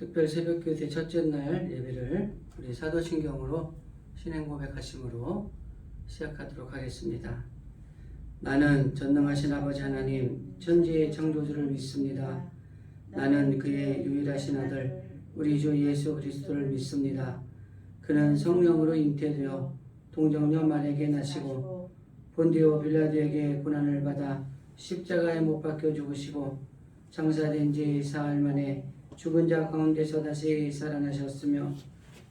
특별 새벽교대 첫째 날 예배를 우리 사도신경으로 신앙 고백하심으로 시작하도록 하겠습니다. 나는 전능하신 아버지 하나님 천지의 창조주를 믿습니다. 나는 그의 유일하신 아들 우리 주 예수 그리스도를 믿습니다. 그는 성령으로 잉태되어 동정녀 마리아에게 나시고 본디오 빌라도에게 고난을 받아 십자가에 못 박혀 죽으시고 장사된 지 사흘 만에 죽은 자 가운데서 다시 살아나셨으며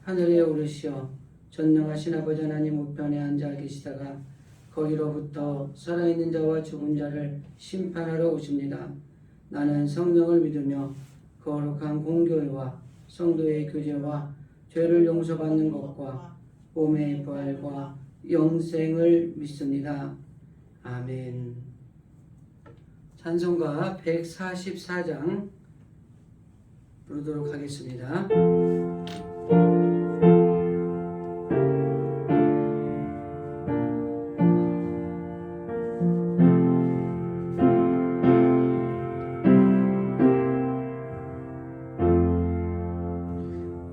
하늘에 오르시어 전능하신 아버지 하나님 우편에 앉아 계시다가 거기로부터 살아있는 자와 죽은 자를 심판하러 오십니다. 나는 성령을 믿으며 거룩한 공교회와 성도의 교제와 죄를 용서받는 것과 몸의 부활과 영생을 믿습니다. 아멘. 찬송가 144장 부르도록 하겠습니다.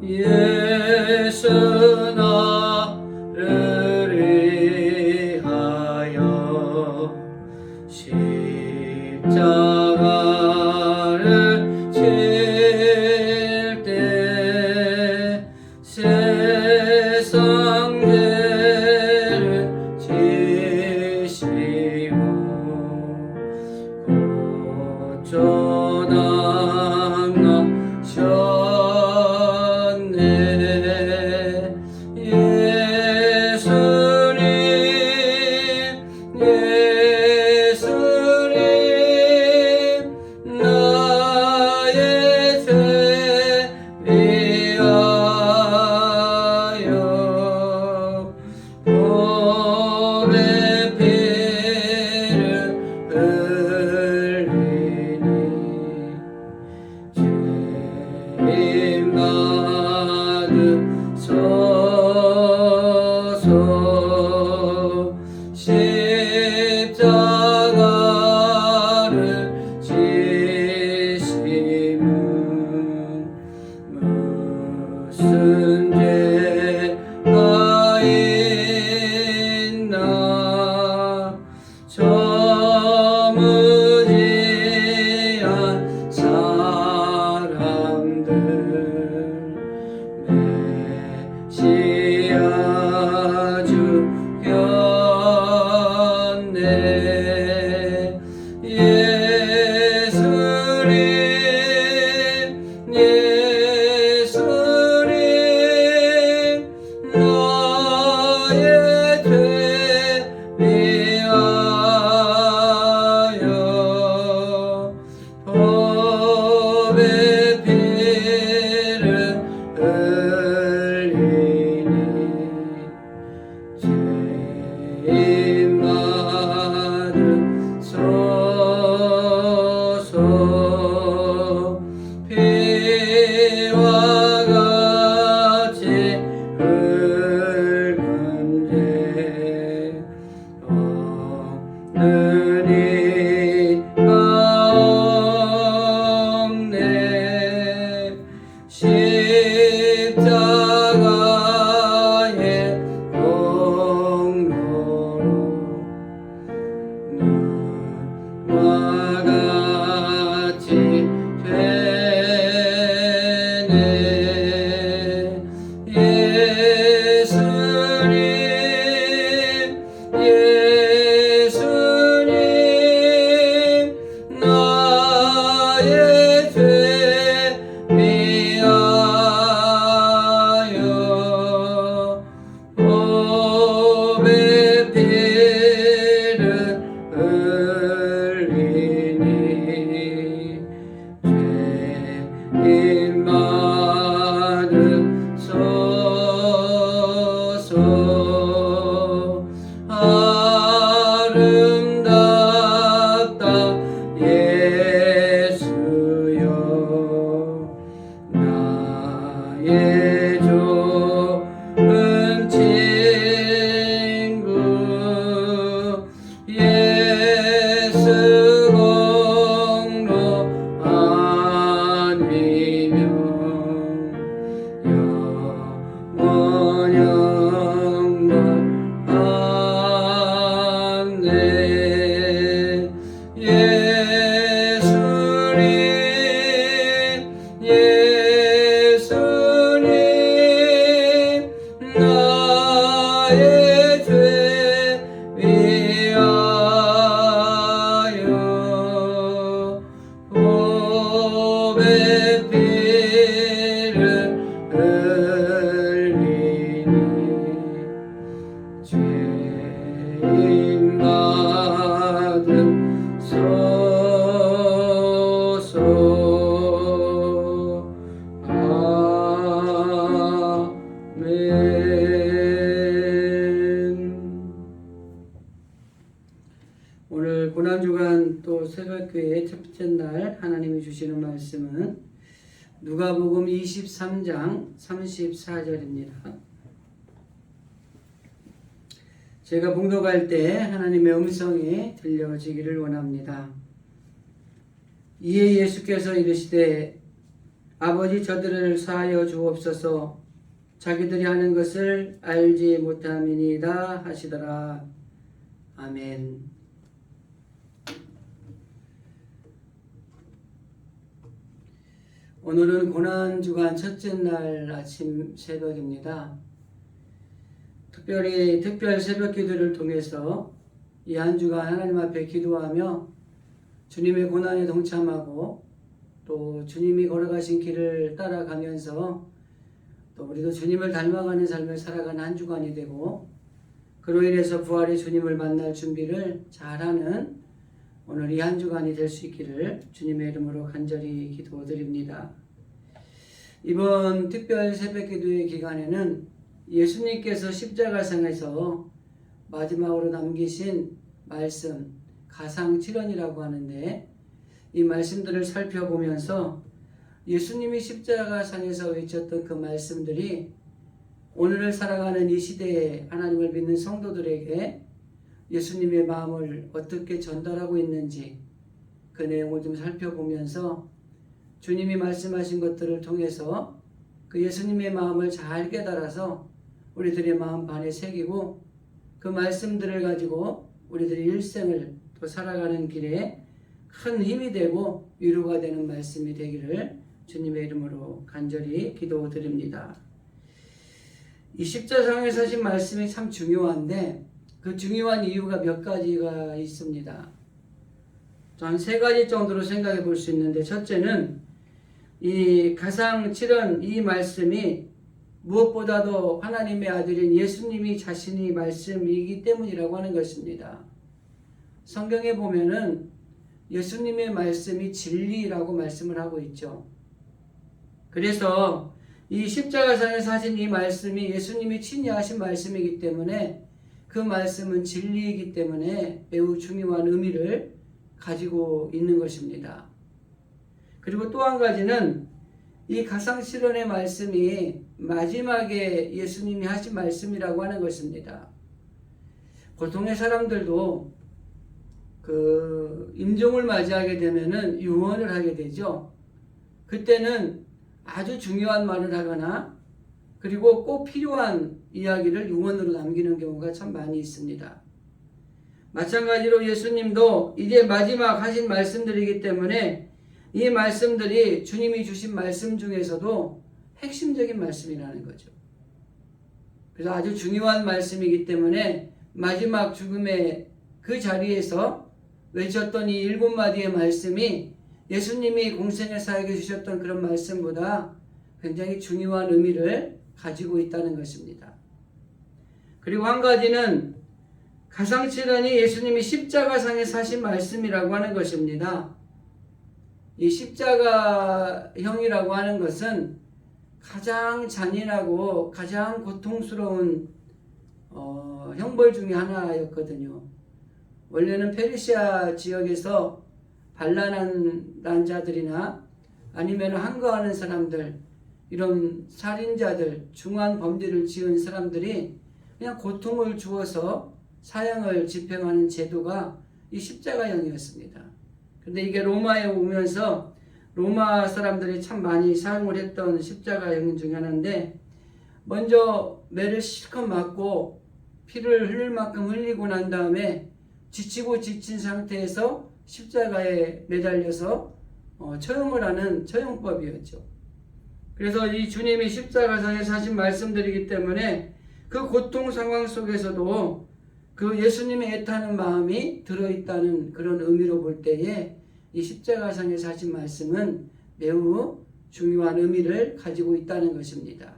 예수 나를 위하여 십자가를 질 때 세상 죄를 지시고 고쳐나가셨네. 십자가를 지심은 무슨 죄가 있나 저 무지한 사람들 메시아 죽였네. 예수님 나의 죄 위하여 법의 피를 흘리니 죄인 받으소서. 피와 같이 흙은 죄 없는 이가 없네. 십자가의 공로로 눈과 같이 되네. 예수님 나의 죄 위하여 법의 피를 흘리니 죄인 받으소서. 아름답다 예수여 나의 좋은 친구 예수 공로 아니면 새벽교회 첫째 날 하나님이 주시는 말씀은 누가복음 23장 34절입니다. 제가 봉독할 때 하나님의 음성이 들려지기를 원합니다. 이에 예수께서 이르시되 아버지 저들을 사하여 주옵소서 자기들이 하는 것을 알지 못함이니이다 하시더라. 아멘. 오늘은 고난주간 첫째 날 아침 새벽입니다. 특별 새벽 기도를 통해서 이 한 주간 하나님 앞에 기도하며 주님의 고난에 동참하고 또 주님이 걸어가신 길을 따라가면서 또 우리도 주님을 닮아가는 삶을 살아가는 한 주간이 되고 그로 인해서 부활의 주님을 만날 준비를 잘하는 오늘 이 한 주간이 될 수 있기를 주님의 이름으로 간절히 기도드립니다. 이번 특별 새벽 기도의 기간에는 예수님께서 십자가상에서 마지막으로 남기신 말씀, 가상칠언이라고 하는데 이 말씀들을 살펴보면서 예수님이 십자가상에서 외쳤던 그 말씀들이 오늘을 살아가는 이 시대에 하나님을 믿는 성도들에게 예수님의 마음을 어떻게 전달하고 있는지 그 내용을 좀 살펴보면서 주님이 말씀하신 것들을 통해서 그 예수님의 마음을 잘 깨달아서 우리들의 마음판에 새기고 그 말씀들을 가지고 우리들의 일생을 또 살아가는 길에 큰 힘이 되고 위로가 되는 말씀이 되기를 주님의 이름으로 간절히 기도드립니다. 이 십자상에서 하신 말씀이 참 중요한데 그 중요한 이유가 몇 가지가 있습니다. 한 세 가지 정도로 생각해 볼 수 있는데 첫째는 이 가상칠언 이 말씀이 무엇보다도 하나님의 아들인 예수님이 자신이 말씀이기 때문이라고 하는 것입니다. 성경에 보면은 예수님의 말씀이 진리라고 말씀을 하고 있죠. 그래서 이 십자가상에서 하신 이 말씀이 예수님이 친히 하신 말씀이기 때문에 그 말씀은 진리이기 때문에 매우 중요한 의미를 가지고 있는 것입니다. 그리고 또 한 가지는 이 가상실현의 말씀이 마지막에 예수님이 하신 말씀이라고 하는 것입니다. 보통의 사람들도 그 임종을 맞이하게 되면은 유언을 하게 되죠. 그때는 아주 중요한 말을 하거나 그리고 꼭 필요한 이야기를 유언으로 남기는 경우가 참 많이 있습니다. 마찬가지로 예수님도 이제 마지막 하신 말씀들이기 때문에 이 말씀들이 주님이 주신 말씀 중에서도 핵심적인 말씀이라는 거죠. 그래서 아주 중요한 말씀이기 때문에 마지막 죽음의 그 자리에서 외쳤던 이 7마디의 말씀이 예수님이 공생의 사역에 주셨던 그런 말씀보다 굉장히 중요한 의미를 가지고 있다는 것입니다. 그리고 한 가지는 가상칠언이 예수님이 십자가상에서 하신 말씀이라고 하는 것입니다. 이 십자가형이라고 하는 것은 가장 잔인하고 가장 고통스러운 형벌 중에 하나였거든요. 원래는 페르시아 지역에서 반란한 자들이나 아니면 항거하는 사람들, 이런 살인자들, 중한 범죄를 지은 사람들이 그냥 고통을 주어서 사형을 집행하는 제도가 이 십자가형이었습니다. 근데 이게 로마에 오면서 로마 사람들이 참 많이 사용을 했던 십자가형 중에 하나인데 먼저 매를 실컷 맞고 피를 흘릴 만큼 흘리고 난 다음에 지치고 지친 상태에서 십자가에 매달려서 처형을 하는 처형법이었죠. 그래서 이 주님이 십자가상에서 하신 말씀들이기 때문에 그 고통 상황 속에서도 그 예수님의 애타는 마음이 들어있다는 그런 의미로 볼 때에 이 십자가상에서 하신 말씀은 매우 중요한 의미를 가지고 있다는 것입니다.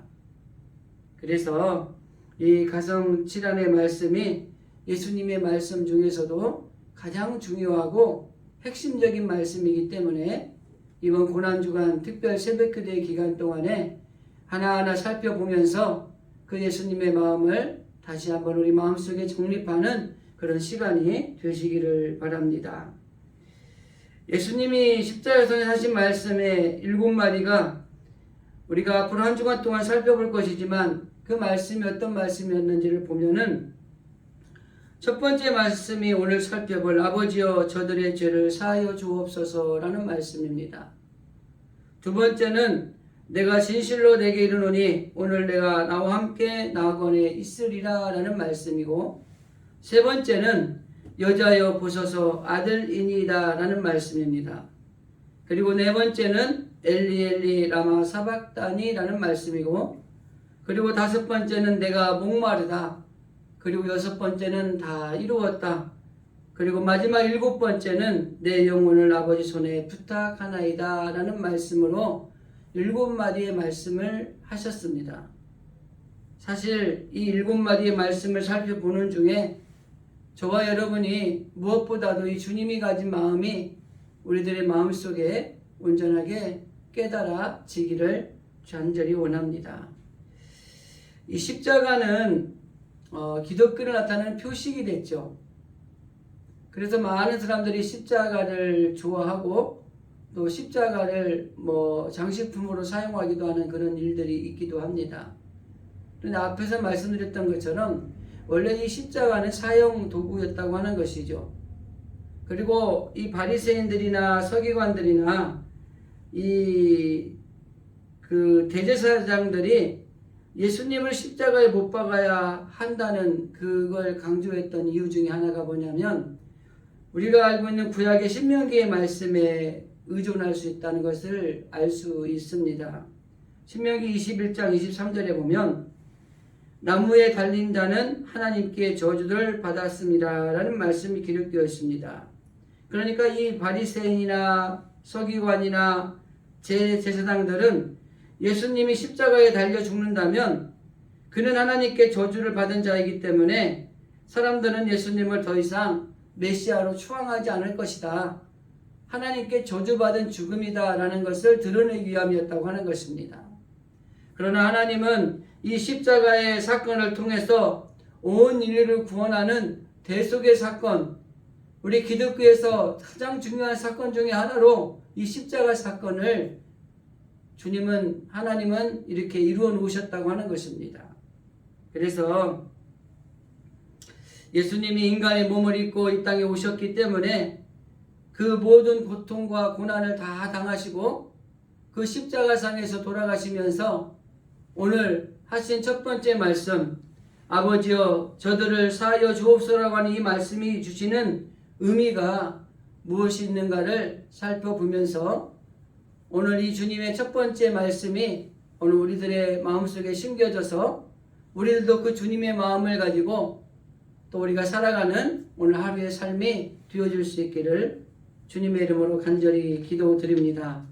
그래서 이 가상칠언의 말씀이 예수님의 말씀 중에서도 가장 중요하고 핵심적인 말씀이기 때문에 이번 고난주간 특별 새벽기도의 기간 동안에 하나하나 살펴보면서 그 예수님의 마음을 다시 한번 우리 마음속에 정립하는 그런 시간이 되시기를 바랍니다. 예수님이 십자가에서 하신 말씀의 7마디가 우리가 앞으로 한 주간 동안 살펴볼 것이지만 그 말씀이 어떤 말씀이었는지를 보면은 첫 번째 말씀이 오늘 살펴볼 아버지여 저들의 죄를 사하여 주옵소서라는 말씀입니다. 두 번째는 내가 진실로 내게 이르노니 오늘 내가 나와 함께 나건에 있으리라 라는 말씀이고, 세 번째는 여자여 보소서 아들이니이다 라는 말씀입니다. 그리고 네 번째는 엘리 엘리 라마 사박다니 라는 말씀이고, 그리고 다섯 번째는 내가 목마르다, 그리고 여섯 번째는 다 이루었다, 그리고 마지막 일곱 번째는 내 영혼을 아버지 손에 부탁하나이다 라는 말씀으로 7마디의 말씀을 하셨습니다. 사실 이 7마디의 말씀을 살펴보는 중에 저와 여러분이 무엇보다도 이 주님이 가진 마음이 우리들의 마음속에 온전하게 깨달아지기를 간절히 원합니다. 이 십자가는 기독교를 나타내는 표식이 됐죠. 그래서 많은 사람들이 십자가를 좋아하고 또 십자가를 장식품으로 사용하기도 하는 그런 일들이 있기도 합니다. 그런데 앞에서 말씀드렸던 것처럼 원래 이 십자가는 사용 도구였다고 하는 것이죠. 그리고 이 바리새인들이나 서기관들이나 이 대제사장들이 예수님을 십자가에 못 박아야 한다는 그걸 강조했던 이유 중에 하나가 뭐냐면, 우리가 알고 있는 구약의 신명기의 말씀에 의존할 수 있다는 것을 알 수 있습니다. 신명기 21장 23절에 보면 나무에 달린 자는 하나님께 저주를 받았습니다 라는 말씀이 기록되어 있습니다. 그러니까 이 바리새인이나 서기관이나 제사장들은 예수님이 십자가에 달려 죽는다면 그는 하나님께 저주를 받은 자이기 때문에 사람들은 예수님을 더 이상 메시아로 추앙하지 않을 것이다, 하나님께 저주받은 죽음이다 라는 것을 드러내기 위함이었다고 하는 것입니다. 그러나 하나님은 이 십자가의 사건을 통해서 온 인류를 구원하는 대속의 사건, 우리 기독교에서 가장 중요한 사건 중에 하나로 이 십자가 사건을 하나님은 이렇게 이루어 놓으셨다고 하는 것입니다. 그래서 예수님이 인간의 몸을 입고 이 땅에 오셨기 때문에 그 모든 고통과 고난을 다 당하시고 그 십자가상에서 돌아가시면서 오늘 하신 첫 번째 말씀, 아버지여 저들을 사하여 주옵소서라고 하는 이 말씀이 주시는 의미가 무엇이 있는가를 살펴보면서 오늘 이 주님의 첫 번째 말씀이 오늘 우리들의 마음속에 심겨져서 우리들도 그 주님의 마음을 가지고 또 우리가 살아가는 오늘 하루의 삶이 되어질 수 있기를 주님의 이름으로 간절히 기도드립니다.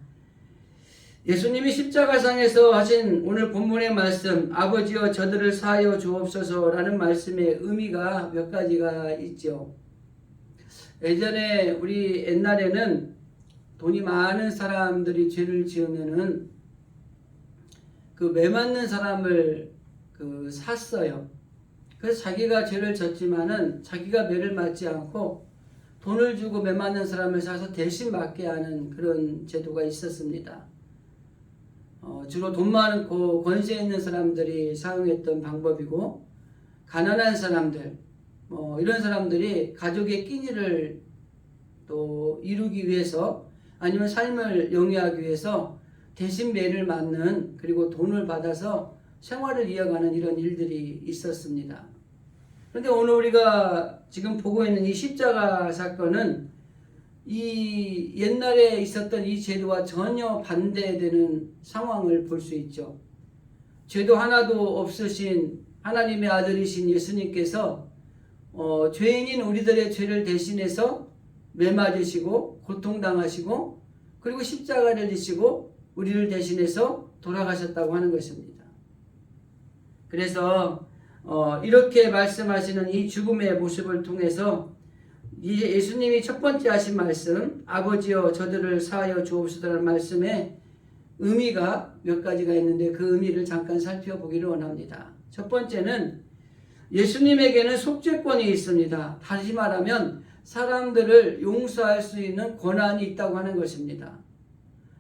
예수님이 십자가상에서 하신 오늘 본문의 말씀, 아버지여 저들을 사하여 주옵소서라는 말씀의 의미가 몇 가지가 있죠. 예전에 우리 옛날에는 돈이 많은 사람들이 죄를 지으면은 그 매 맞는 사람을 샀어요. 그래서 자기가 죄를 졌지만은 자기가 매를 맞지 않고 돈을 주고 매 맞는 사람을 사서 대신 맞게 하는 그런 제도가 있었습니다. 주로 돈 많고 권세 있는 사람들이 사용했던 방법이고, 가난한 사람들, 이런 사람들이 가족의 끼니를 또 이루기 위해서 아니면 삶을 영위하기 위해서 대신 매를 맞는, 그리고 돈을 받아서 생활을 이어가는 이런 일들이 있었습니다. 그런데 오늘 우리가 지금 보고 있는 이 십자가 사건은 이 옛날에 있었던 이 제도와 전혀 반대되는 상황을 볼 수 있죠. 죄도 하나도 없으신 하나님의 아들이신 예수님께서 죄인인 우리들의 죄를 대신해서 매 맞으시고 고통당하시고 그리고 십자가를 지시고 우리를 대신해서 돌아가셨다고 하는 것입니다. 그래서 이렇게 말씀하시는 이 죽음의 모습을 통해서 예수님이 첫 번째 하신 말씀, 아버지여 저들을 사하여 주옵소서라는 말씀에 의미가 몇 가지가 있는데 그 의미를 잠깐 살펴보기를 원합니다. 첫 번째는 예수님에게는 속죄권이 있습니다. 다시 말하면 사람들을 용서할 수 있는 권한이 있다고 하는 것입니다.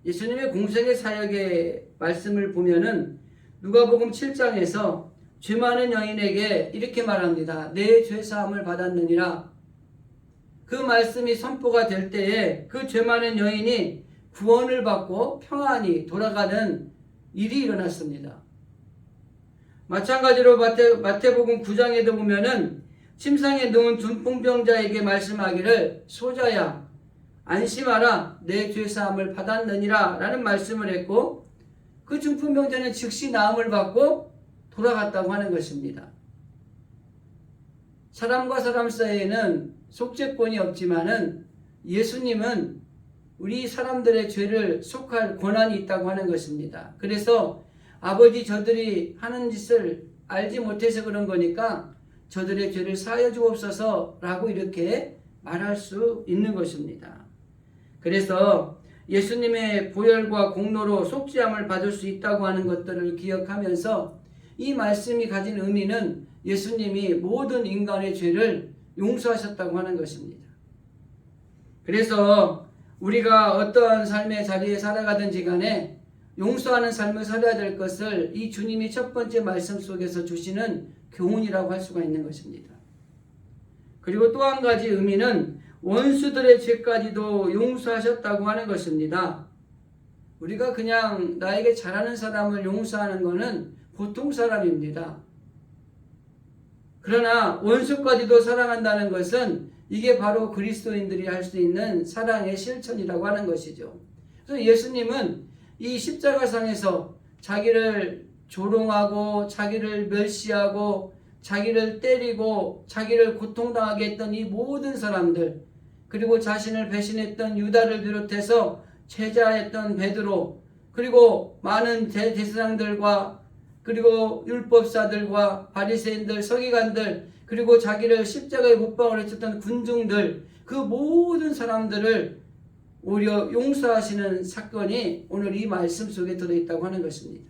예수님의 공생의 사역의 말씀을 보면은 누가복음 7장에서 죄 많은 여인에게 이렇게 말합니다. 내 죄 사함을 받았느니라. 그 말씀이 선포가 될 때에 그 죄 많은 여인이 구원을 받고 평안히 돌아가는 일이 일어났습니다. 마찬가지로 마태복음 9장에도 보면은 침상에 누운 중풍병자에게 말씀하기를 소자야 안심하라 내 죄사함을 받았느니라 라는 말씀을 했고 그 중풍병자는 즉시 나음을 받고 돌아갔다고 하는 것입니다. 사람과 사람 사이에는 속죄권이 없지만은 예수님은 우리 사람들의 죄를 속할 권한이 있다고 하는 것입니다. 그래서 아버지 저들이 하는 짓을 알지 못해서 그런 거니까 저들의 죄를 사하여 주옵소서 라고 이렇게 말할 수 있는 것입니다. 그래서 예수님의 보혈과 공로로 속죄함을 받을 수 있다고 하는 것들을 기억하면서 이 말씀이 가진 의미는 예수님이 모든 인간의 죄를 용서하셨다고 하는 것입니다. 그래서 우리가 어떠한 삶의 자리에 살아가든지 간에 용서하는 삶을 살아야 될 것을 이 주님이 첫 번째 말씀 속에서 주시는 교훈이라고 할 수가 있는 것입니다. 그리고 또 한 가지 의미는 원수들의 죄까지도 용서하셨다고 하는 것입니다. 우리가 그냥 나에게 잘하는 사람을 용서하는 것은 보통 사람입니다. 그러나 원수까지도 사랑한다는 것은 이게 바로 그리스도인들이 할 수 있는 사랑의 실천이라고 하는 것이죠. 그래서 예수님은 이 십자가상에서 자기를 조롱하고 자기를 멸시하고 자기를 때리고 자기를 고통당하게 했던 이 모든 사람들, 그리고 자신을 배신했던 유다를 비롯해서 제자했던 베드로, 그리고 많은 대제사장들과 그리고 율법사들과 바리새인들, 서기관들, 그리고 자기를 십자가에 못 박으셨던 군중들, 그 모든 사람들을 오히려 용서하시는 사건이 오늘 이 말씀 속에 들어있다고 하는 것입니다.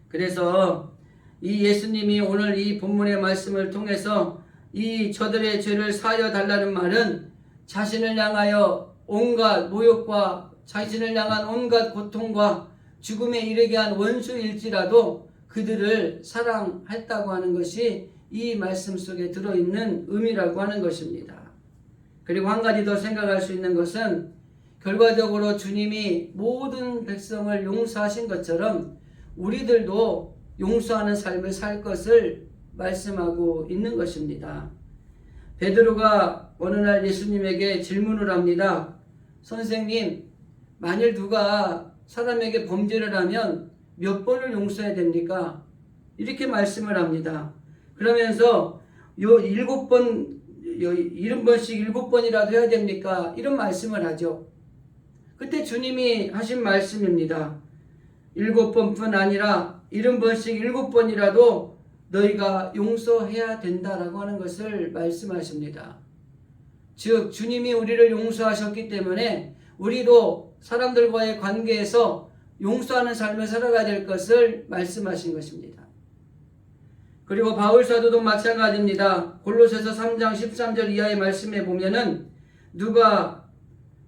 그래서 이 예수님이 오늘 이 본문의 말씀을 통해서 이 저들의 죄를 사하여 달라는 말은 자신을 향하여 온갖 모욕과 자신을 향한 온갖 고통과 죽음에 이르게 한 원수일지라도 그들을 사랑했다고 하는 것이 이 말씀 속에 들어있는 의미라고 하는 것입니다. 그리고 한 가지 더 생각할 수 있는 것은 결과적으로 주님이 모든 백성을 용서하신 것처럼 우리들도 용서하는 삶을 살 것을 말씀하고 있는 것입니다. 베드로가 어느 날 예수님에게 질문을 합니다. 선생님, 만일 누가 사람에게 범죄를 하면 몇 번을 용서해야 됩니까? 이렇게 말씀을 합니다. 그러면서 7번씩 7번이라도 해야 됩니까? 이런 말씀을 하죠. 그때 주님이 하신 말씀입니다. 7번뿐 아니라 70번씩 7번이라도 너희가 용서해야 된다라고 하는 것을 말씀하십니다. 즉 주님이 우리를 용서하셨기 때문에 우리도 사람들과의 관계에서 용서하는 삶을 살아가야 될 것을 말씀하신 것입니다. 그리고 바울 사도도 마찬가지입니다. 골로새서 3장 13절 이하의 말씀에 보면은 누가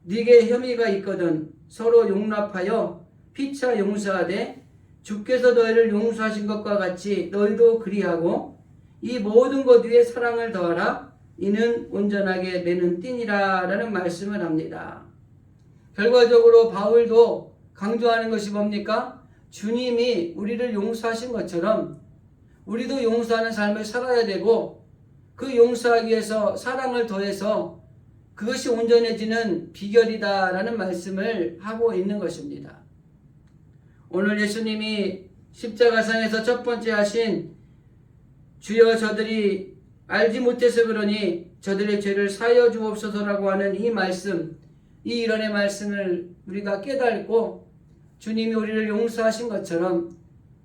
네게 혐의가 있거든 서로 용납하여 피차 용서하되 주께서 너희를 용서하신 것과 같이 너희도 그리하고 이 모든 것 위에 사랑을 더하라 이는 온전하게 매는 띠니라 라는 말씀을 합니다. 결과적으로 바울도 강조하는 것이 뭡니까? 주님이 우리를 용서하신 것처럼 우리도 용서하는 삶을 살아야 되고 그 용서하기 위해서 사랑을 더해서 그것이 온전해지는 비결이다 라는 말씀을 하고 있는 것입니다. 오늘 예수님이 십자가상에서 첫 번째 하신 주여 저들이 알지 못해서 그러니 저들의 죄를 사하여 주옵소서라고 하는 이 말씀, 이 일원의 말씀을 우리가 깨닫고 주님이 우리를 용서하신 것처럼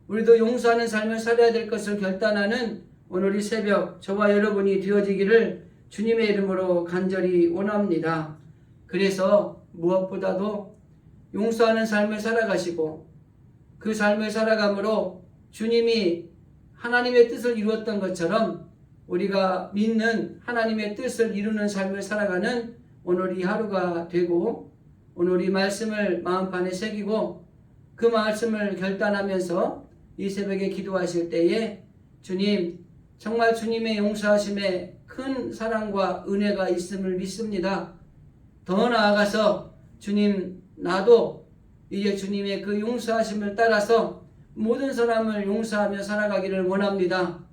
우리도 용서하는 삶을 살아야 될 것을 결단하는 오늘 이 새벽 저와 여러분이 되어지기를 주님의 이름으로 간절히 원합니다. 그래서 무엇보다도 용서하는 삶을 살아가시고 그 삶을 살아감으로 주님이 하나님의 뜻을 이루었던 것처럼 우리가 믿는 하나님의 뜻을 이루는 삶을 살아가는 오늘 이 하루가 되고, 오늘 이 말씀을 마음판에 새기고 그 말씀을 결단하면서 이 새벽에 기도하실 때에 주님, 정말 주님의 용서하심에 큰 사랑과 은혜가 있음을 믿습니다. 더 나아가서 주님, 나도 이제 주님의 그 용서하심을 따라서 모든 사람을 용서하며 살아가기를 원합니다.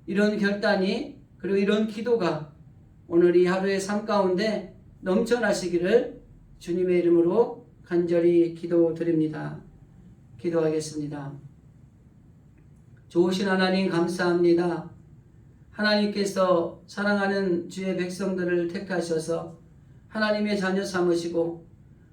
이런 결단이, 그리고 이런 기도가 오늘 이 하루의 삶 가운데 넘쳐나시기를 주님의 이름으로 간절히 기도드립니다. 기도하겠습니다. 좋으신 하나님, 감사합니다. 하나님께서 사랑하는 주의 백성들을 택하셔서 하나님의 자녀 삼으시고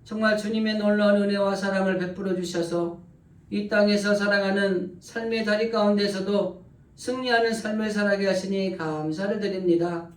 정말 주님의 놀라운 은혜와 사랑을 베풀어 주셔서 이 땅에서 살아가는 삶의 다리 가운데서도 승리하는 삶을 살아가게 하시니 감사를 드립니다.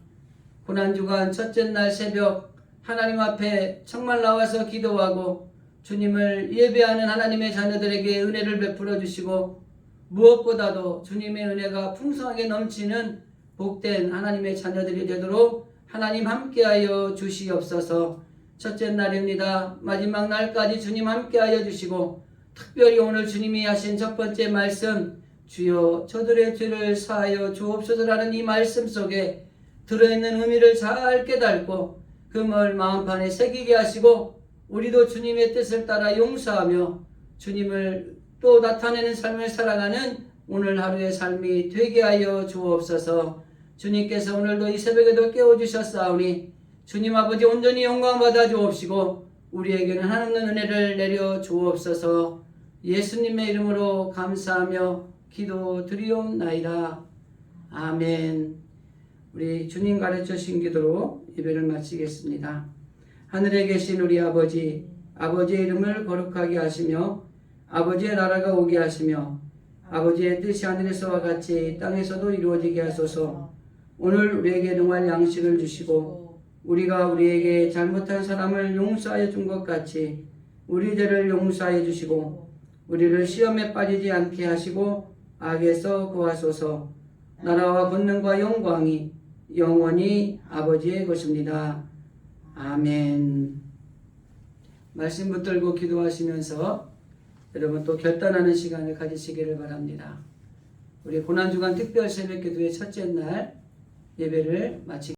고난주간 첫째 날 새벽 하나님 앞에 정말 나와서 기도하고 주님을 예배하는 하나님의 자녀들에게 은혜를 베풀어 주시고, 무엇보다도 주님의 은혜가 풍성하게 넘치는 복된 하나님의 자녀들이 되도록 하나님 함께하여 주시옵소서. 첫째 날입니다. 마지막 날까지 주님 함께하여 주시고, 특별히 오늘 주님이 하신 첫 번째 말씀, 주여 저들의 죄를 사하여 주옵소서라는 이 말씀 속에 들어있는 의미를 잘 깨닫고 그 말 마음판에 새기게 하시고, 우리도 주님의 뜻을 따라 용서하며 주님을 또 나타내는 삶을 살아가는 오늘 하루의 삶이 되게 하여 주옵소서. 주님께서 오늘도 이 새벽에도 깨워주셨사오니 주님 아버지 온전히 영광 받아 주옵시고 우리에게는 한없는 은혜를 내려 주옵소서. 예수님의 이름으로 감사하며 기도드리옵나이다. 아멘. 우리 주님 가르쳐 주신 기도로 예배를 마치겠습니다. 하늘에 계신 우리 아버지, 아버지의 이름을 거룩하게 하시며 아버지의 나라가 오게 하시며 아버지의 뜻이 하늘에서와 같이 땅에서도 이루어지게 하소서. 오늘 우리에게 농할 양식을 주시고 우리가 우리에게 잘못한 사람을 용서하여 준 것 같이 우리 죄를 용서하여 주시고 우리를 시험에 빠지지 않게 하시고 악에서 구하소서. 나라와 권능과 영광이 영원히 아버지의 것입니다. 아멘. 말씀 붙들고 기도하시면서 여러분 또 결단하는 시간을 가지시기를 바랍니다. 우리 고난주간 특별 새벽기도의 첫째 날 예배를 마치겠습니다.